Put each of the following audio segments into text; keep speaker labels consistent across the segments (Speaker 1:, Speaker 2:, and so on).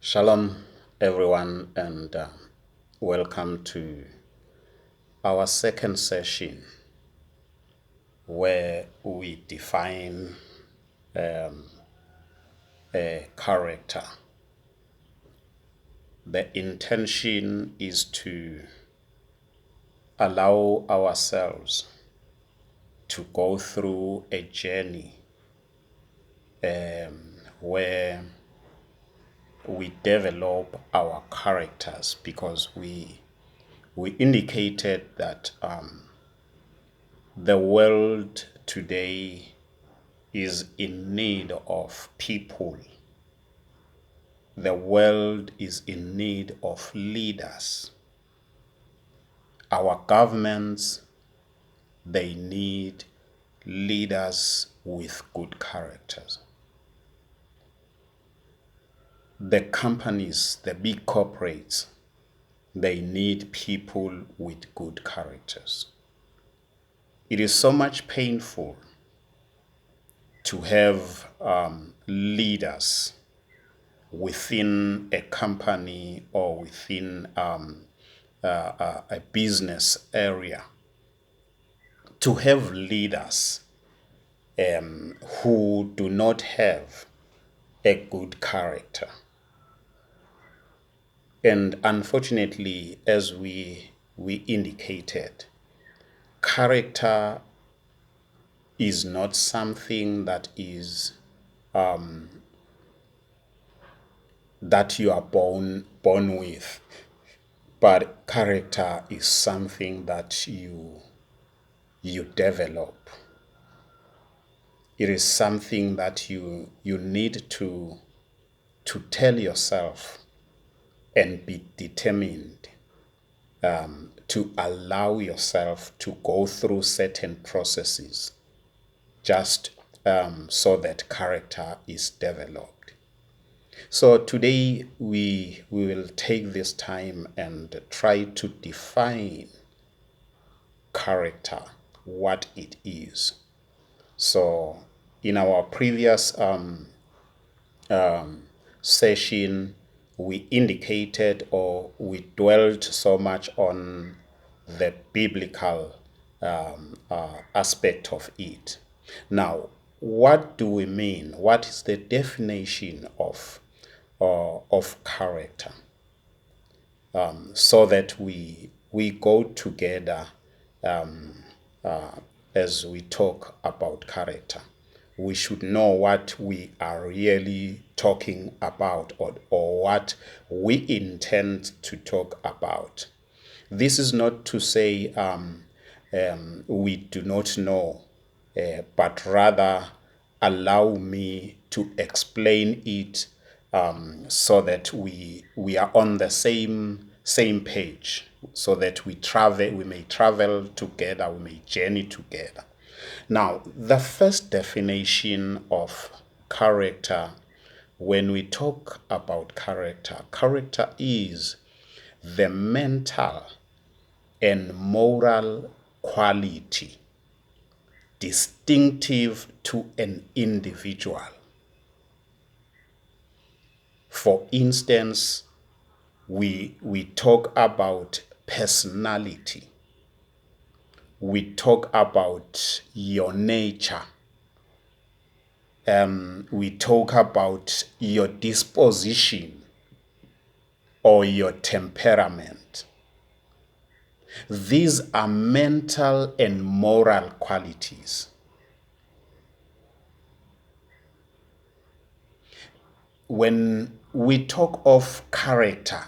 Speaker 1: Shalom, everyone, and welcome to our second session where we define a character. The intention is to allow ourselves to go through a journey where we develop our characters, because we indicated that the world today is in need of people. The world is in need of leaders. Our governments, they need leaders with good characters. The companies, the big corporates, they need people with good characters. It is so much painful to have leaders within a company or within a business area, to have leaders who do not have a good character. And unfortunately, as we indicated, character is not something that is that you are born with, but character is something that you develop. It is something that you need to tell yourself and be determined to allow yourself to go through certain processes just so that character is developed. So today we will take this time and try to define character, what it is. So in our previous session, we indicated, or we dwelt so much on the biblical aspect of it. Now, what do we mean? What is the definition of character? So that we go together as we talk about character. We should know what we are really talking about, or what we intend to talk about. This is not to say we do not know, but rather allow me to explain it so that we are on the same page, so that we may travel together, we may journey together. Now, the first definition of character, when we talk about character is the mental and moral quality distinctive to an individual. For instance, we talk about personality. We talk about your nature. We talk about your disposition or your temperament. These are mental and moral qualities. When we talk of character,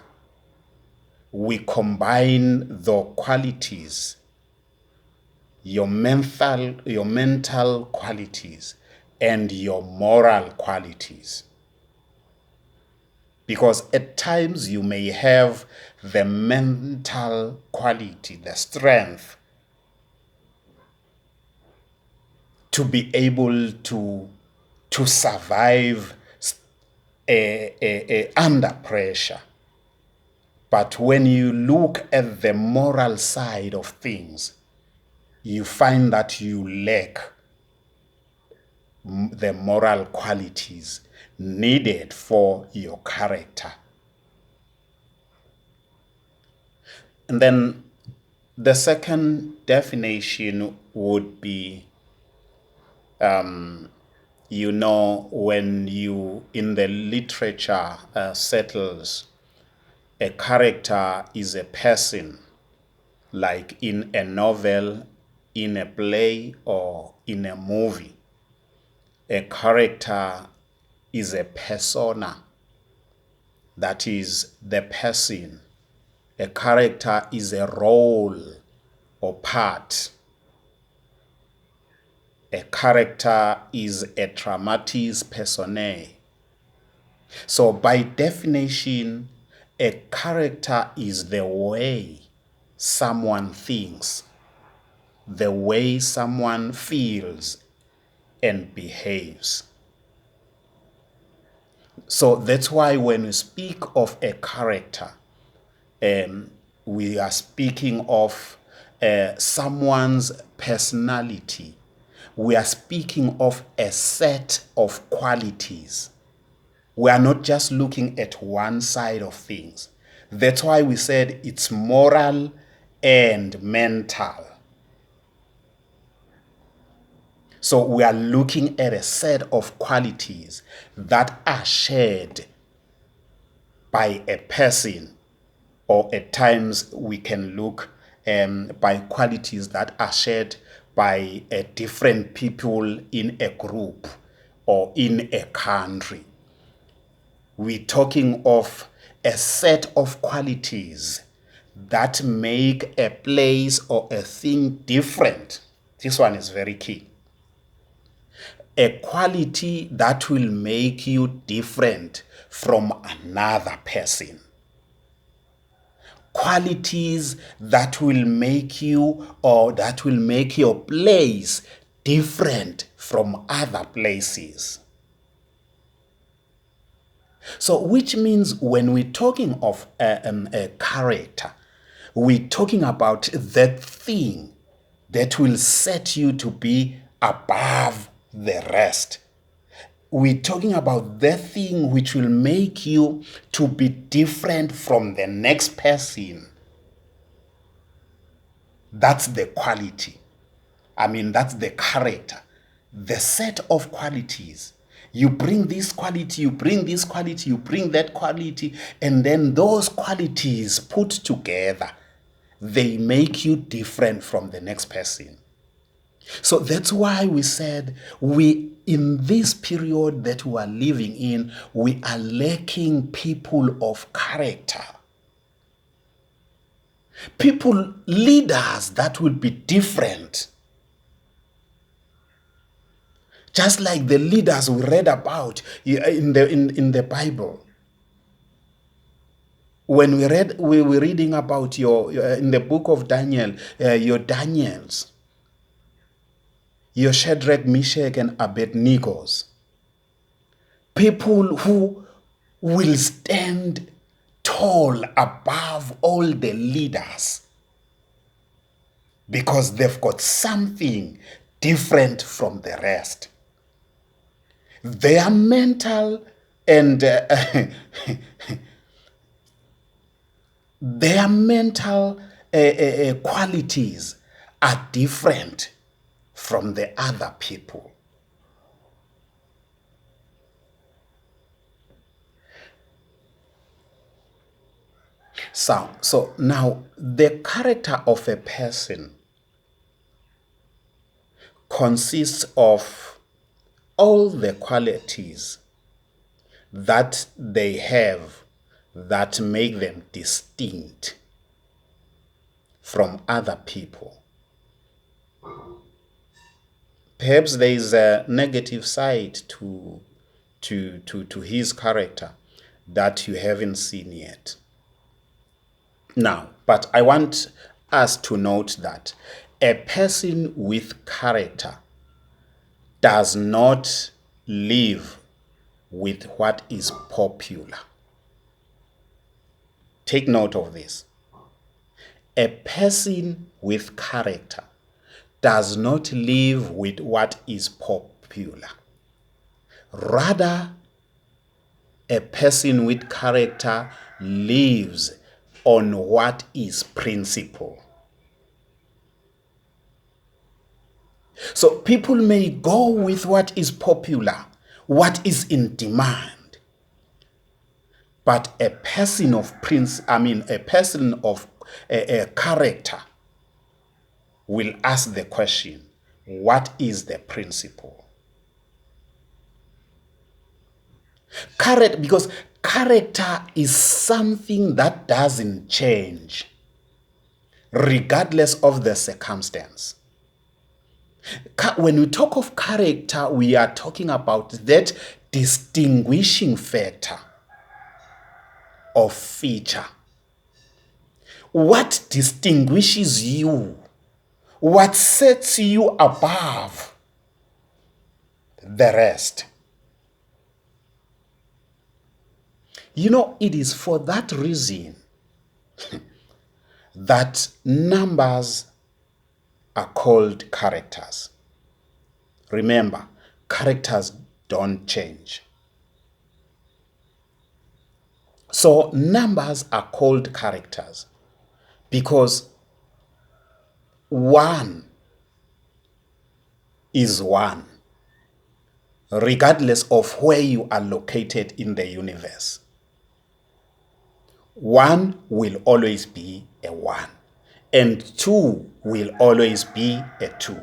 Speaker 1: we combine the qualities, your mental qualities and your moral qualities. Because at times you may have the mental quality, the strength to be able to survive under pressure. But when you look at the moral side of things, you find that you lack the moral qualities needed for your character And then the second definition would be, when you in the literature settles a character is a person, like in a novel, in a play, or in a movie. A character is a persona, that is the person. A character is a role or part. A character is a dramatis personae. So by definition, a character is the way someone thinks, the way someone feels and behaves. So that's why when we speak of a character, we are speaking of someone's personality. We are speaking of a set of qualities. We are not just looking at one side of things. That's why we said it's moral and mental. So we are looking at a set of qualities that are shared by a person, or at times we can look by qualities that are shared by different people in a group or in a country. We're talking of a set of qualities that make a place or a thing different. This one is very key. A quality that will make you different from another person. Qualities that will make you, or that will make your place different from other places. So which means when we're talking of a character, we're talking about that thing that will set you to be above the rest. We're talking about that thing which will make you to be different from the next person. That's the quality. That's the character. The set of qualities. You bring this quality, you bring this quality, you bring that quality, and then those qualities put together, they make you different from the next person. So that's why we said in this period that we are living in, we are lacking people of character. People, leaders that will be different. Just like the leaders we read about in the Bible. When we were reading about your in the book of Daniel, your Daniels, your Shadrach, Meshach, and Abednego's. People who will stand tall above all the leaders because they've got something different from the rest. Their mental and their mental qualities are different from the other people. So now the character of a person consists of all the qualities that they have that make them distinct from other people. Perhaps there is a negative side to his character that you haven't seen yet. Now, but I want us to note that a person with character does not live with what is popular. Take note of this. A person with character does not live with what is popular. Rather, a person with character lives on what is principle. So people may go with what is popular, what is in demand. But a person of a character will ask the question, what is the principle? Because character is something that doesn't change regardless of the circumstance. When we talk of character, we are talking about that distinguishing factor of feature. What distinguishes you? What sets you above the rest? You know, it is for that reason that numbers are called characters. Remember, characters don't change. So numbers are called characters because one is one, regardless of where you are located in the universe. One will always be a one, and two will always be a two.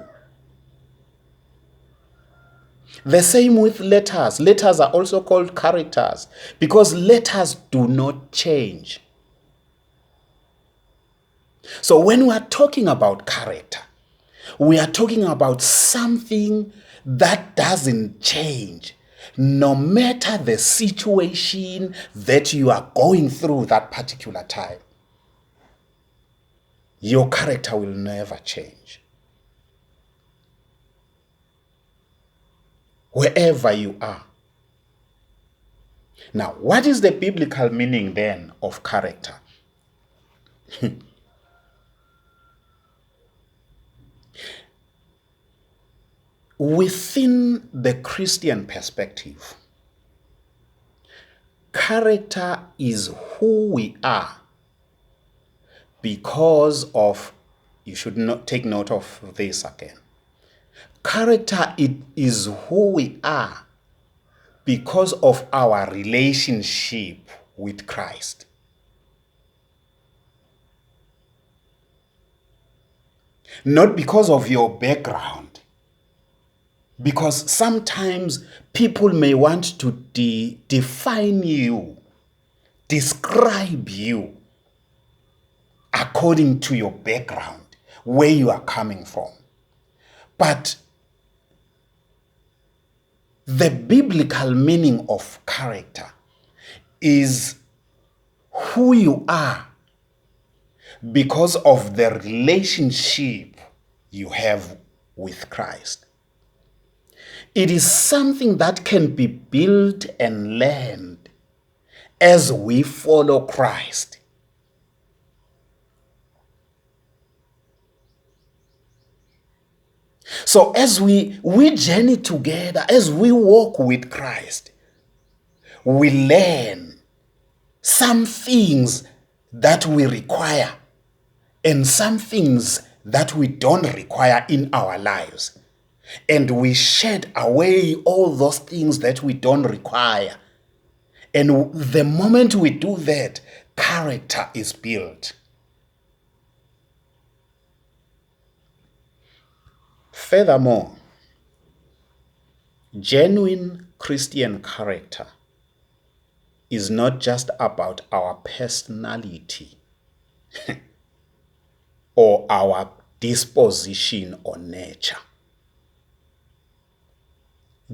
Speaker 1: The same with letters. Letters are also called characters because letters do not change. So when we are talking about character, we are talking about something that doesn't change no matter the situation that you are going through that particular time. Your character will never change. Wherever you are. Now, what is the biblical meaning then of character? Within the Christian perspective, character is who we are because of, you should not take note of this again. Character, it is who we are because of our relationship with Christ. Not because of your background. Because sometimes people may want to define you, describe you according to your background, where you are coming from. But the biblical meaning of character is who you are because of the relationship you have with Christ. It is something that can be built and learned as we follow Christ. So as we journey together, as we walk with Christ, we learn some things that we require and some things that we don't require in our lives. And we shed away all those things that we don't require. And the moment we do that, character is built. Furthermore, genuine Christian character is not just about our personality or our disposition or nature.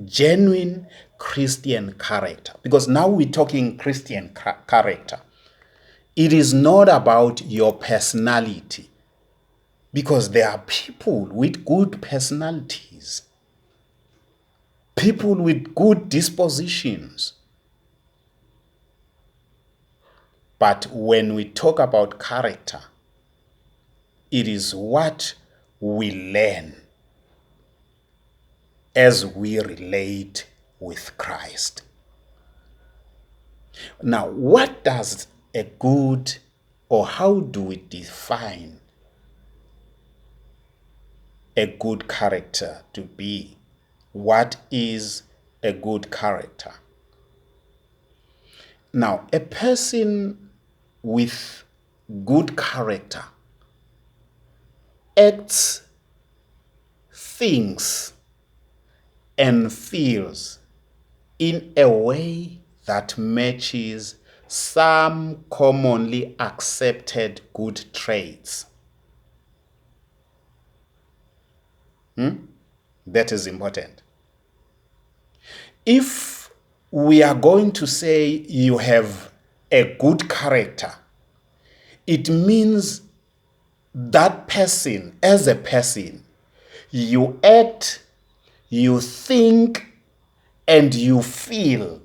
Speaker 1: Genuine Christian character, because now we're talking Christian character. It is not about your personality, because there are people with good personalities, people with good dispositions. But when we talk about character, it is what we learn as we relate with Christ. Now, what does a good or how do we define a good character to be? What is a good character? Now, a person with good character acts, thinks, and feels in a way that matches some commonly accepted good traits. That is important. If we are going to say you have a good character, it means that person, as a person, you act, you think, and you feel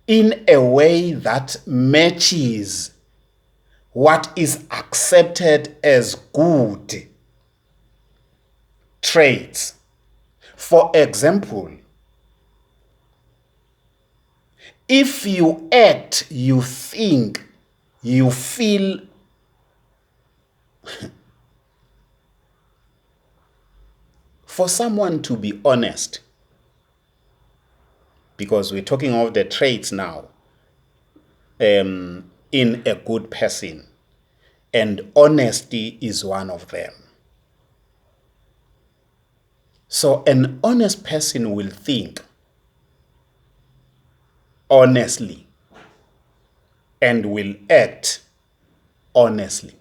Speaker 1: in a way that matches what is accepted as good traits. For example, if you act, you think, you feel for someone to be honest, because we're talking of the traits now, in a good person, and honesty is one of them. So an honest person will think honestly and will act honestly.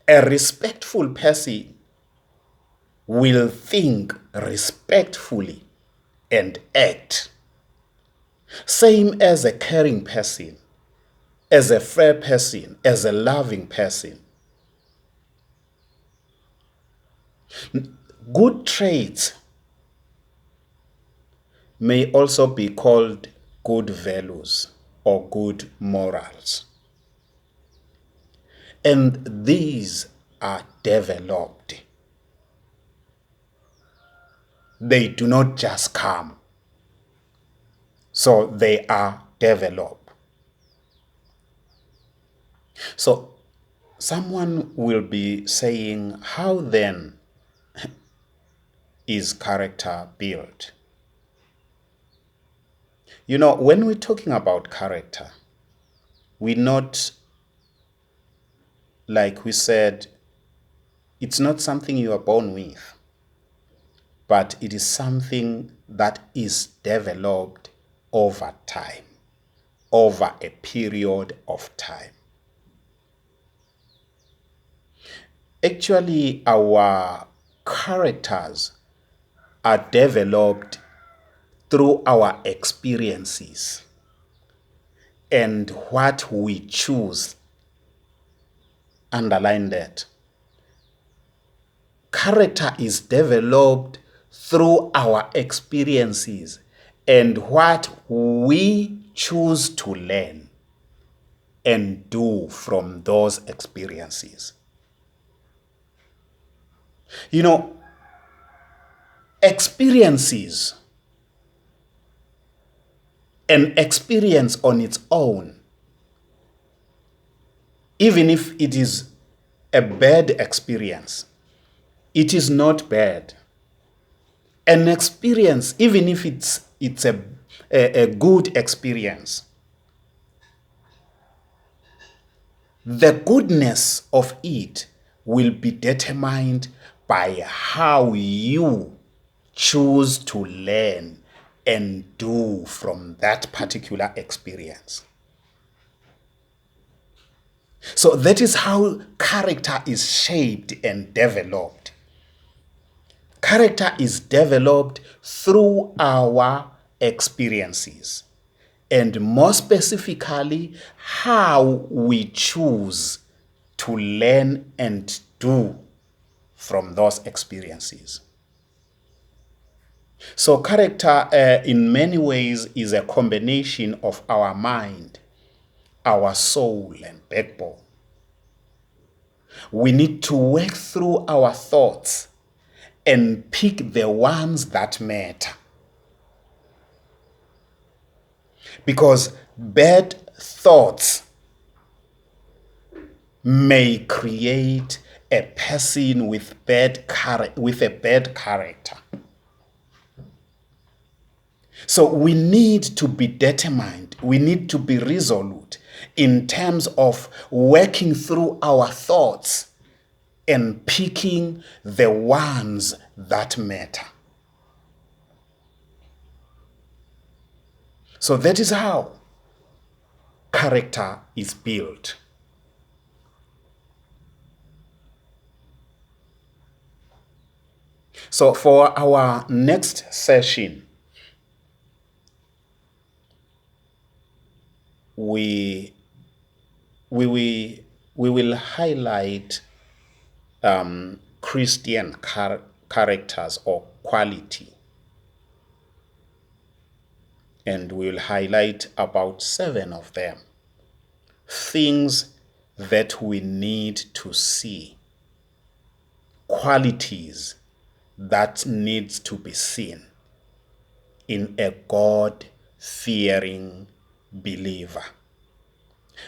Speaker 1: A respectful person will think respectfully and act. Same as a caring person, as a fair person, as a loving person. Good traits may also be called good values or good morals. And these are developed. They do not just come. So they are developed. So someone will be saying, how then is character built? You know, when we're talking about character, we're not, like we said, it's not something you are born with, but it is something that is developed over time, over a period of time. Actually, our characters are developed through our experiences and what we choose. Underline that. Character is developed through our experiences and what we choose to learn and do from those experiences. You know, experiences, an experience on its own, even if it is a bad experience, it is not bad. An experience, even if it's a good experience, the goodness of it will be determined by how you choose to learn and do from that particular experience. So that is how character is shaped and developed. Character is developed through our experiences, and more specifically, how we choose to learn and do from those experiences. So character, in many ways, is a combination of our mind, our soul, and backbone. We need to work through our thoughts and pick the ones that matter. Because bad thoughts may create a person with a bad character. So we need to be determined. We need to be resolute in terms of working through our thoughts and picking the ones that matter. So that is how character is built. So for our next session, we will highlight Christian characters or quality, and we will highlight about 7 of them, things that we need to see, qualities that needs to be seen in a God-fearing believer.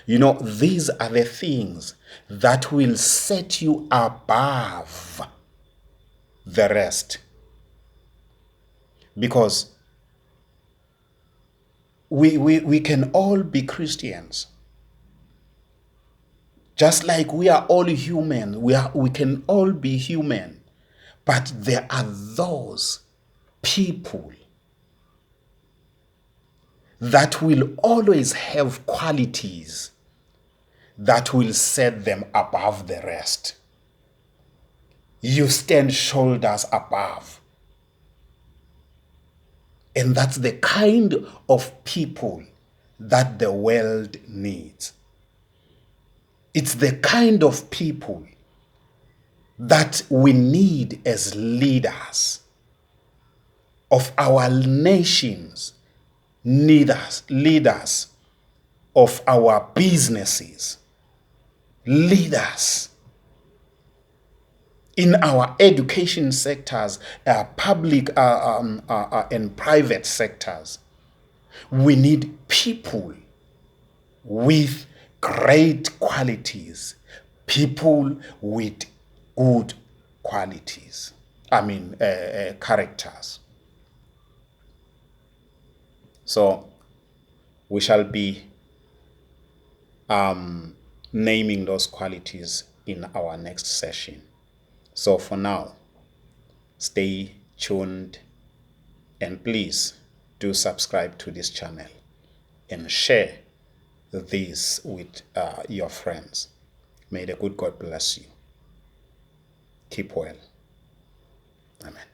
Speaker 1: You know, these are the things that will set you above the rest. Because we can all be Christians. Just like we are all human, we can all be human. But there are those people that will always have qualities that will set them above the rest. You stand shoulders above. And that's the kind of people that the world needs. It's the kind of people that we need as leaders of our nations, leaders of our businesses, leaders in our education sectors, public and private sectors. We need people with great qualities, people with good qualities, characters. So we shall be naming those qualities in our next session. So for now, stay tuned and please do subscribe to this channel and share this with your friends. May the good God bless you. Keep well. Amen.